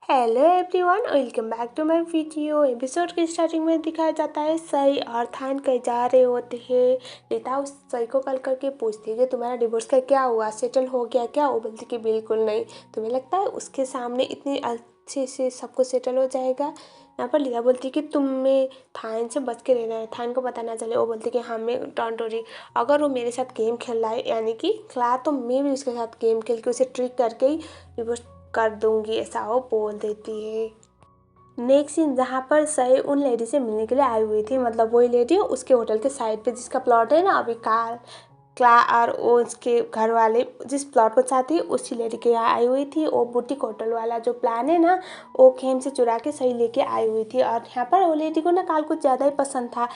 Hello everyone, welcome back to my video. Episode के starting में दिखाया जाता है सई और थान कहीं जा रहे होते हैं। रीता उस सई को कॉल करके पूछती है कि तुम्हारा डिवोर्स का क्या हुआ, सेटल हो गया क्या। वो बोलती कि बिल्कुल नहीं। तुम्हें लगता है उसके सामने इतनी अच्छे से सब कुछ सेटल हो जाएगा। यहाँ पर लीला बोलती है कि तुम्हें थान से बच के रहना है, थान को पता ना चले। वो बोलती कि हाँ मैं डोंट वरी, अगर वो मेरे साथ गेम खेल रहा है यानी कि क्ला, तो मैं भी उसके साथ गेम खेल के उसे ट्रिक करके ही डिवोर्स कर दूंगी, ऐसा वो बोल देती है। नेक्स्ट सीन जहाँ पर सई उन लेडी से मिलने के लिए आई हुई थी, मतलब वही लेडी उसके होटल के साइड पे जिसका प्लॉट है ना अभी कार क्ला और वो उसके घर वाले जिस प्लॉट को चाहती है उसी लेडी के यहाँ आई हुई थी। वो बुटीक होटल वाला जो प्लान है ना, वो खेम से चुरा के सही लेके आई हुई थी। और यहाँ पर वो लेडी को ना काल कुछ ज़्यादा ही पसंद था।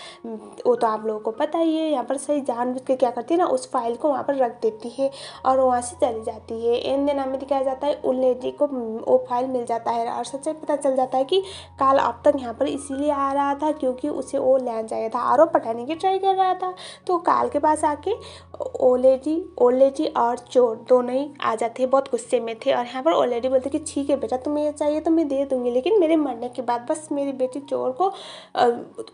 वो तो आप लोगों को पता ही है। यहाँ पर सही जानबूझ के क्या करती है ना, उस फाइल को वहाँ पर रख देती है और वहाँ से चली जाती है। इन दिन हमें दिखाया जाता है उन लेडी को वो फाइल मिल जाता है और सच्चाई पता चल जाता है कि काल अब तक यहाँ पर इसीलिए आ रहा था क्योंकि उसे वो लैंड चाहिए था और वो पटाने की ट्राई कर रहा था। तो काल के पास आके ओलेडी और चोर दोनों ही आ जाते हैं, बहुत गुस्से में थे। और यहाँ पर ओलेडी बोलते कि ठीक है बेटा, तुम्हें ये चाहिए तो मैं दे दूंगी, लेकिन मेरे मरने के बाद बस मेरी बेटी चोर को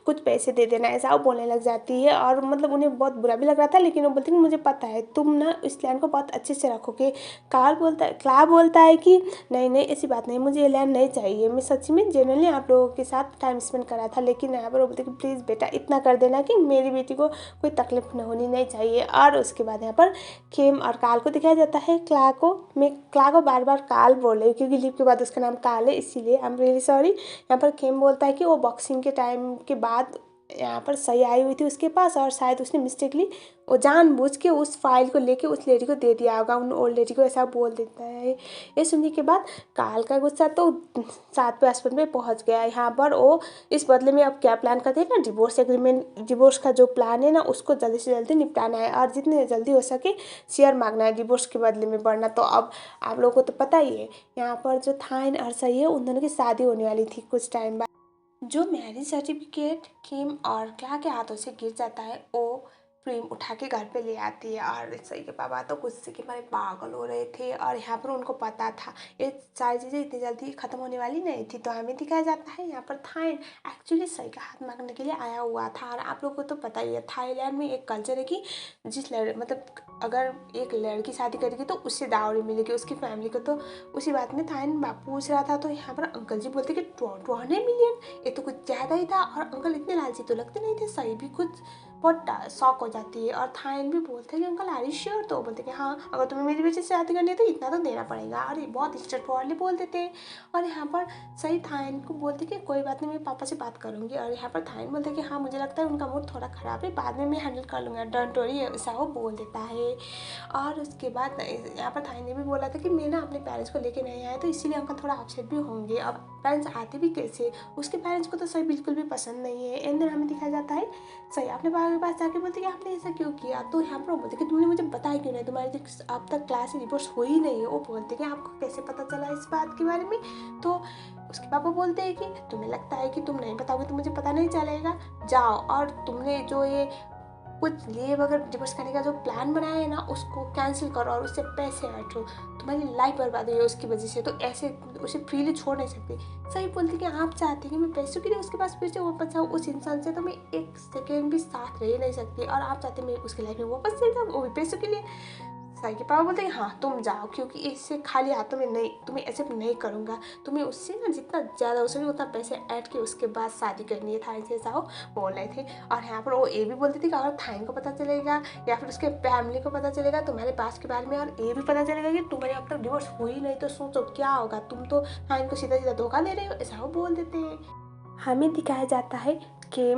कुछ पैसे दे देना, ऐसा वो बोलने लग जाती है। और मतलब उन्हें बहुत बुरा भी लग रहा था, लेकिन वो बोलती कि मुझे पता है तुम ना इस लैंड को बहुत अच्छे से रखोगे। क्ला बोलता है कि नहीं नहीं ऐसी बात नहीं, मुझे ये लैंड नहीं चाहिए, मैं सच्ची में जेन्युइनली आप लोगों के साथ टाइम स्पेंड करा था। लेकिन यहाँ पर वो बोलते कि प्लीज़ बेटा इतना कर देना कि मेरी बेटी को कोई तकलीफ होनी नहीं चाहिए। और उसके बाद यहाँ पर खेम और काल को दिखाया जाता है। क्ला को बार बार काल बोल रही हूँ क्योंकि लीव के बाद उसका नाम काल है, इसीलिए आई एम रियली सॉरी। यहाँ पर खेम बोलता है कि वो बॉक्सिंग के टाइम के बाद यहाँ पर सही आई हुई थी उसके पास और शायद उसने मिस्टेकली वो जानबूझ के उस फाइल को लेके उस लेडी को दे दिया होगा, उन ओल्ड लेडी को, ऐसा बोल देता है। ये सुनने के बाद काल का गुस्सा तो 7 पे 8 पे पहुंच गया। यहाँ पर वो इस बदले में अब क्या प्लान करते हैं ना, डिवोर्स का जो प्लान है ना उसको जल्दी से जल्दी निपटाना है और जितने जल्दी हो सके शेयर मांगना है डिवोर्स के बदले में बढ़ना। तो अब आप लोगों को तो पता ही है यहाँ पर जो थाइन और सही है उन दोनों की शादी होने वाली थी कुछ टाइम बाद। जो मैरिज सर्टिफिकेट किम और क्ला के हाथों से गिर जाता है वो प्रेम उठा के घर पे ले आती है। और सही के पापा तो गुस्से के मारे पागल हो रहे थे और यहाँ पर उनको पता था ये सारी चीज़ें इतनी जल्दी ख़त्म होने वाली नहीं थी। तो हमें दिखाया जाता है यहाँ पर थाइन एक्चुअली सही का हाथ मांगने के लिए आया हुआ था। और आप लोगों को तो पता ही है थाईलैंड में एक कल्चर है कि मतलब अगर एक लड़की शादी करेगी तो उससे दावरी मिलेगी उसकी फैमिली को। तो उसी बात में थाइन बाप पूछ रहा था, तो यहाँ पर अंकल जी बोलते कि 200 मिलियन, ये तो कुछ ज़्यादा ही था। और अंकल इतने लालची तो लगते नहीं थे। सही भी कुछ बहुत शौक हो जाती है और थाइन भी बोलते हैं कि अंकल आर यू श्योर। तो बोलते कि हाँ अगर तुम्हें मेरी बेटी से शादी करनी है तो इतना तो देना पड़ेगा। और ये बहुत स्ट्रेट फॉरवर्डली बोल देते हैं। और यहाँ पर सही थाइन को बोलते कि कोई बात नहीं, मैं पापा से बात करूँगी। और यहाँ पर थाइन बोलते कि हाँ मुझे लगता है उनका मूड थोड़ा ख़राब है, बाद में मैं हैंडल कर लूँगा, डोंट वरी, ऐसा वो बोल देता है। और उसके बाद यहाँ पर थाइन ने भी बोला था कि मैं ना अपने पेरेंट्स को लेके नहीं आया, तो इसीलिए अंकल थोड़ा अपसेट भी होंगे। अब पेरेंट्स आते भी कैसे, उसके पेरेंट्स को तो सही बिल्कुल भी पसंद नहीं है। एंड देन हमें दिखाया जाता है सही अपने पापा के पास जाके बोलते कि आपने ऐसा क्यों किया। तो यहाँ पर वो बोलते कि तुमने मुझे बताया क्यों नहीं, तुम्हारी अब तक क्लास से रिपोर्ट हुई नहीं है। वो बोलते कि आपको कैसे पता चला इस बात के बारे में। तो उसके पापा बोलते हैं कि तुम्हें लगता है कि तुम नहीं बताओगे तो मुझे पता नहीं चलेगा, जाओ और तुमने जो ये कुछ लीव अगर डिवोर्स करने का जो प्लान बनाया है ना उसको कैंसिल करो और उससे पैसे हटो, तुम्हारी लाइफ बर्बाद हुई है उसकी वजह से, तो ऐसे उसे फ्रीली छोड़ नहीं सकती। सही बोलती कि आप चाहते हैं कि मैं पैसों के लिए उसके पास फिर से वापस जाऊँ उस इंसान से, तो मैं एक सेकेंड भी साथ रह नहीं सकती। और आप चाहते हैं मैं उसकी लाइफ में वापस चल जाऊँ वो भी पैसों के लिए। साई के पापा बोलते हैं हाँ तुम जाओ, क्योंकि इससे खाली हाथों में नहीं, तुम्हें ऐसे नहीं करूँगा, तुम्हें उससे ना जितना ज़्यादा हो सके उतना पैसे ऐड के उसके बाद शादी करनी है। थाइन से ऐसा वो बोल रहे थे। और यहाँ पर वो ये भी बोलती थी कि अगर थाइन को पता चलेगा या फिर उसके फैमिली को पता चलेगा तुम्हारे पास के बारे में, और ये भी पता चलेगा कि तुम्हारे अब तक डिवोर्स हुई नहीं, तो सोचो क्या होगा, तुम तो थाइन को सीधा सीधा धोखा दे रहे हो, ऐसा वो बोल देते हैं। हमें दिखाया जाता है कि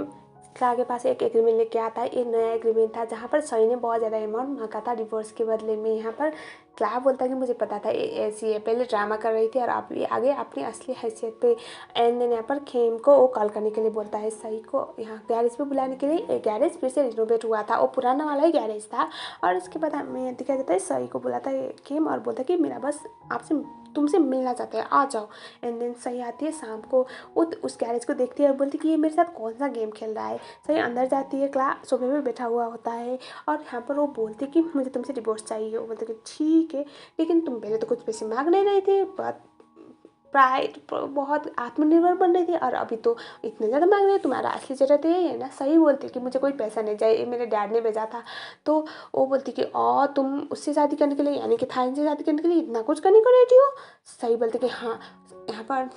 क्ला के पास एक एग्रीमेंट लेके आता है। एक नया एग्रीमेंट था जहाँ पर सही ने बहुत ज़्यादा अमाउंट मांगा था डिवोर्स के बदले में। यहाँ पर क्ला बोलता है कि मुझे पता था ऐसी है, पहले ड्रामा कर रही थी और अब ये आगे अपनी असली हैसियत पे। एंड देन यहाँ पर खेम को वो कॉल करने के लिए बोलता है सही को यहाँ गैरेज पे बुलाने के लिए। गैरेज फिर से रिनोवेट हुआ था, वो पुराना वाला ही गैरेज था। और इसके बाद हमें दिखाया जाता है सही को बुलाता है खेम और बोलता है कि मेरा बस आपसे तुमसे मिलना चाहते हैं, आ जाओ। एंड देन सही आती है शाम को, वो उस गैरेज को देखती है और बोलती है कि ये मेरे साथ कौन सा गेम खेल रहा है। सही अंदर जाती है, क्ला सोफे पे बैठा हुआ होता है और यहाँ पर वो बोलती है कि मुझे तुमसे डिवोर्स चाहिए। वो बोलते कि ठीक है, लेकिन तुम पहले तो कुछ पैसे मांग नहीं रहे थे, प्राइड बहुत आत्मनिर्भर बन रही थी और अभी तो इतने ज़्यादा मांग रही है। तुम्हारा असली ज़रूरत यही है ना। सही बोलती कि मुझे कोई पैसा नहीं चाहिए, मेरे डैड ने भेजा था। तो वो बोलती कि तुम उससे शादी करने के लिए यानी कि थाइन से शादी करने के लिए इतना कुछ करने को रेडी हो। सही बोलती कि हाँ। यहाँ पर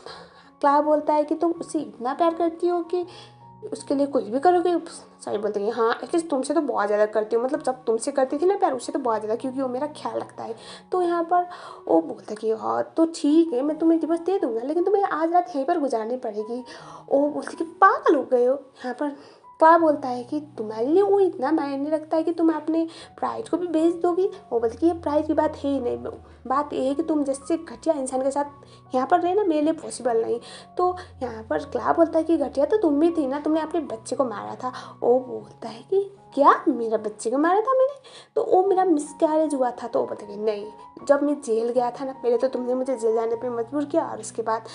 क्लारा बोलता है कि तुम उससे इतना प्यार करती हो कि उसके लिए कुछ भी करोगे। सही बोलते हैं हाँ, एटलीस्ट तुमसे तो बहुत ज़्यादा करती हूँ, मतलब जब तुमसे करती थी ना प्यार, उससे तो बहुत ज़्यादा, क्योंकि वो मेरा ख्याल रखता है। तो यहाँ पर वो बोलता है कि हाँ तो ठीक है, मैं तुम्हें डिवोर्स दे दूँगा, लेकिन तुम्हें आज रात यहीं पर गुजारनी पड़ेगी। वो बोलती कि पागल हो गए हो। यहाँ पर क्या बोलता है कि तुम्हारे लिए वो इतना मायने रखता है कि तुम अपने प्राइड को भी बेच दोगी। वो बोलती कि ये प्राइड की बात है ही नहीं, बात ये है कि तुम जैसे घटिया इंसान के साथ यहाँ पर रहना मेरे लिए पॉसिबल नहीं। तो यहाँ पर क्ला बोलता है कि घटिया तो तुम भी थी ना, तुमने अपने बच्चे को मारा था। वो बोलता है कि क्या मेरा बच्चे को मारा था मैंने, तो वो मेरा मिसकैरेज हुआ था। तो वो बोलता है कि नहीं, जब मैं जेल गया था ना, पहले तो तुमने मुझे जेल जाने पे मजबूर किया और उसके बाद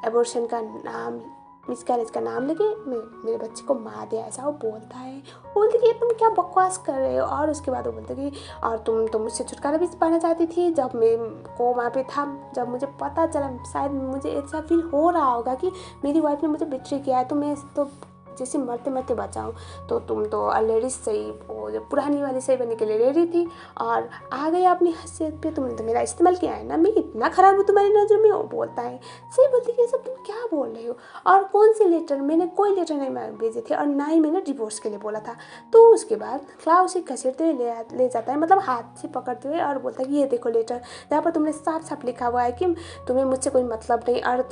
एबॉर्शन का नाम, मिसकैरेज का नाम लेके मेरे बच्चे को मार दिया। ऐसा वो बोलता है। वो बोलती कि तुम क्या बकवास कर रहे हो। और उसके बाद वो बोलते कि और तुम तो मुझसे छुटकारा भी पाना चाहती थी जब मैं को वहाँ पे था। जब मुझे पता चला, शायद मुझे ऐसा फील हो रहा होगा कि मेरी वाइफ ने मुझे बिट्रे किया है, तो मैं तो जैसे मरते मरते बचाऊँ। तो तुम तो ऑलरेडी सही, वो जो पुरानी वाली सही बनने के लिए रेडी थी और आ गई अपनी हैसियत पे। तुमने तो मेरा इस्तेमाल किया है ना, मैं इतना ख़राब हूँ तुम्हारी नज़र में। वो बोलता है। सही बोलती कि ये सब तुम क्या बोल रही हो, और कौन से लेटर, मैंने कोई लेटर नहीं भेजे थे और ना ही मैंने डिवोर्स के लिए बोला था। तो उसके बाद क्ला उसे घसीटते हुए ले जाता है, मतलब हाथ से पकड़ते हुए, और बोलता है कि ये देखो लेटर, जहाँ पर तुमने साफ साफ लिखा हुआ है कि तुम्हें मुझसे कोई मतलब नहीं, और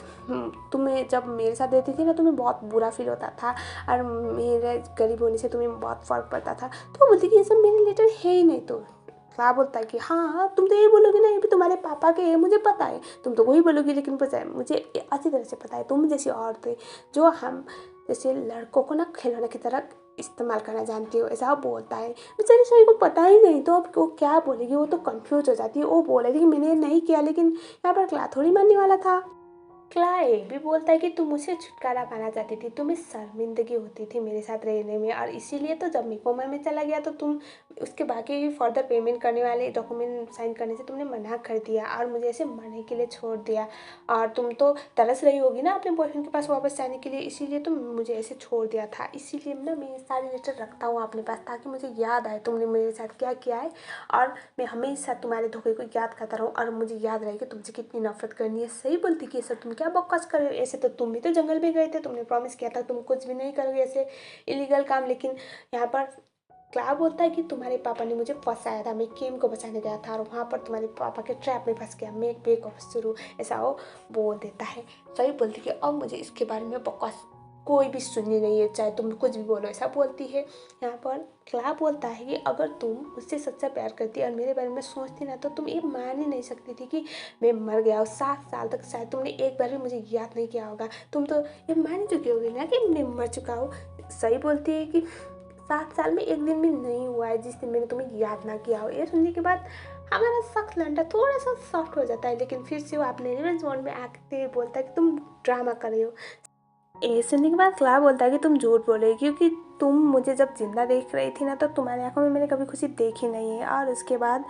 तुम्हें जब मेरे साथ रहती थी ना तुम्हें बहुत बुरा फील होता था और मेरे गरीब होने से तुम्हें बहुत फ़र्क पड़ता था। तो बोलती कि ये सब मेरे लेटर है ही नहीं। तो क्या बोलता है कि हाँ तुम तो ये बोलोगे ना, ये भी तुम्हारे पापा के है, मुझे पता है, तुम तो वही बोलोगी, लेकिन पता है मुझे अच्छी तरह से पता है, तुम जैसी औरतें जो हम जैसे लड़कों को ना खिलौने की तरह इस्तेमाल करना जानती हो। ऐसा बोलता है। बेचारी सही को पता ही नहीं, तो अब वो क्या बोलेगी, वो तो कंफ्यूज हो जाती है। वो बोलेगी कि मैंने नहीं किया, लेकिन यहाँ पर क्ला थोड़ी मानने वाला था। क्लाए भी बोलता है कि तुम मुझसे छुटकारा पाना चाहती थी, तुम्हें शर्मिंदगी होती थी मेरे साथ रहने में, और इसीलिए तो जब मैं कोमा में चला गया तो तुम उसके बाकी भी फर्दर पेमेंट करने वाले डॉक्यूमेंट साइन करने से तुमने मना कर दिया और मुझे ऐसे मरने के लिए छोड़ दिया। और तुम तो तरस रही होगी ना अपने बॉयफ्रेंड के पास वापस जाने के लिए, इसीलिए तुम मुझे ऐसे छोड़ दिया था। इसीलिए ना मैं सारे लेटर रखता हूँ अपने पास, ताकि मुझे याद आए तुमने मेरे साथ क्या किया है, और मैं हमेशा तुम्हारे धोखे को याद करता रहूँ और मुझे याद रहे कि तुमसे कितनी नफरत करनी है। सही बोलती कि ये सब तुम क्या बकवास कर रहे हो, ऐसे तो तुम भी तो जंगल में गए थे, तुमने प्रॉमिस किया था तुम कुछ भी नहीं करोगे ऐसे इलीगल काम। लेकिन यहाँ पर क्ला बोलता है कि तुम्हारे पापा ने मुझे फंसाया था, मैं किम को बचाने गया था और वहाँ पर तुम्हारे पापा के ट्रैप में फंस गया, मैं एक बेवकूफ़ शुरू, ऐसा वो बोल देता है। सही बोलती कि अब मुझे इसके बारे में बकवास कोई भी सुननी नहीं है, चाहे तुम कुछ भी बोलो, ऐसा बोलती है। यहाँ पर क्ला बोलता है कि अगर तुम मुझसे सच्चा प्यार करती और मेरे बारे में सोचती ना, तो तुम ये मान ही नहीं सकती थी कि मैं मर गया, और 7 साल तक शायद तुमने एक बार भी मुझे याद नहीं किया होगा। तुम तो ये मान चुकी होगी ना कि मैं मर चुका हूँ। सही बोलती है कि 7 साल में एक दिन भी नहीं हुआ है जिस दिन मैंने तुम्हें याद ना किया हो। ये सुनने के बाद हमारा सख्त लंडा थोड़ा सा सॉफ्ट हो जाता है, लेकिन फिर से वो अपने रिवेंज मोड में आते हुए बोलता है कि तुम ड्रामा कर रही हो। ये सुनने के बाद क्ला बोलता है कि तुम झूठ बोल रही हो, क्योंकि तुम मुझे जब जिंदा देख रही थी ना, तो तुम्हारी आंखों में मैंने कभी खुशी देखी नहीं है। और उसके बाद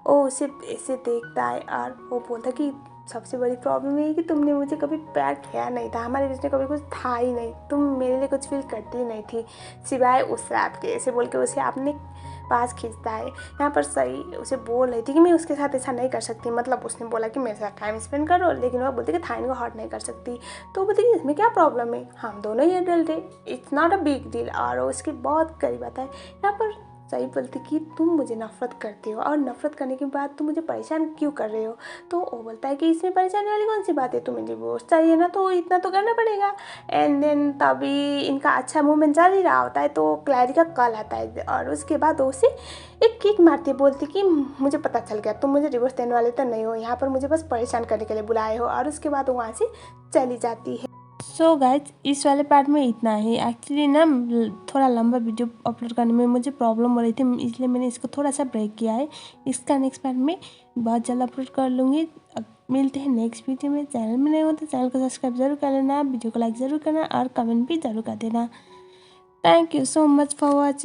वो उसे ऐसे देखता है और वो बोलता है कि सबसे बड़ी प्रॉब्लम ये है कि तुमने मुझे कभी प्यार किया नहीं था, हमारे बीच में कभी कुछ था ही नहीं, तुम मेरे लिए कुछ फील करती ही नहीं थी सिवाय उस रैप के। ऐसे बोल के उसे अपने पास खींचता है। यहाँ पर सही उसे बोल रही थी कि मैं उसके साथ ऐसा नहीं कर सकती, मतलब उसने बोला कि मेरे साथ टाइम स्पेंड करो, लेकिन वह बोलती कि थाइन को हर्ट नहीं कर सकती। तो बोलती कि इसमें क्या प्रॉब्लम है, हम दोनों ही एडल्ट थे, it's not a big deal. और उसकी बहुत करीब आता है। यहाँ पर सही बोलती कि तुम मुझे नफरत करते हो, और नफरत करने के बाद तुम मुझे परेशान क्यों कर रहे हो। तो वो बोलता है कि इसमें परेशानी वाली कौन सी बात है, तुम्हें डिवोर्स चाहिए ना, तो इतना तो करना पड़ेगा। एंड देन तभी इनका अच्छा मूवमेंट चल ही रहा होता है, तो क्लैरी का कॉल आता है और उसके बाद वो उसे एक किक मारती बोलती कि मुझे पता चल गया, तुम मुझे डिवोर्स देने वाले तो नहीं हो, यहाँ पर मुझे बस परेशान करने के लिए बुलाए हो। और उसके बाद वो वहाँ से चली जाती है। सो गाइज इस वाले पार्ट में इतना ही। एक्चुअली ना थोड़ा लंबा वीडियो अपलोड करने में मुझे प्रॉब्लम हो रही थी, इसलिए मैंने इसको थोड़ा सा ब्रेक किया है। इसका नेक्स्ट पार्ट में बहुत जल्द अपलोड कर लूँगी। मिलते हैं नेक्स्ट वीडियो में। चैनल में नहीं हो तो चैनल को सब्सक्राइब जरूर कर लेना, वीडियो को लाइक ज़रूर करना और कमेंट भी ज़रूर कर देना। Thank you so much for watching.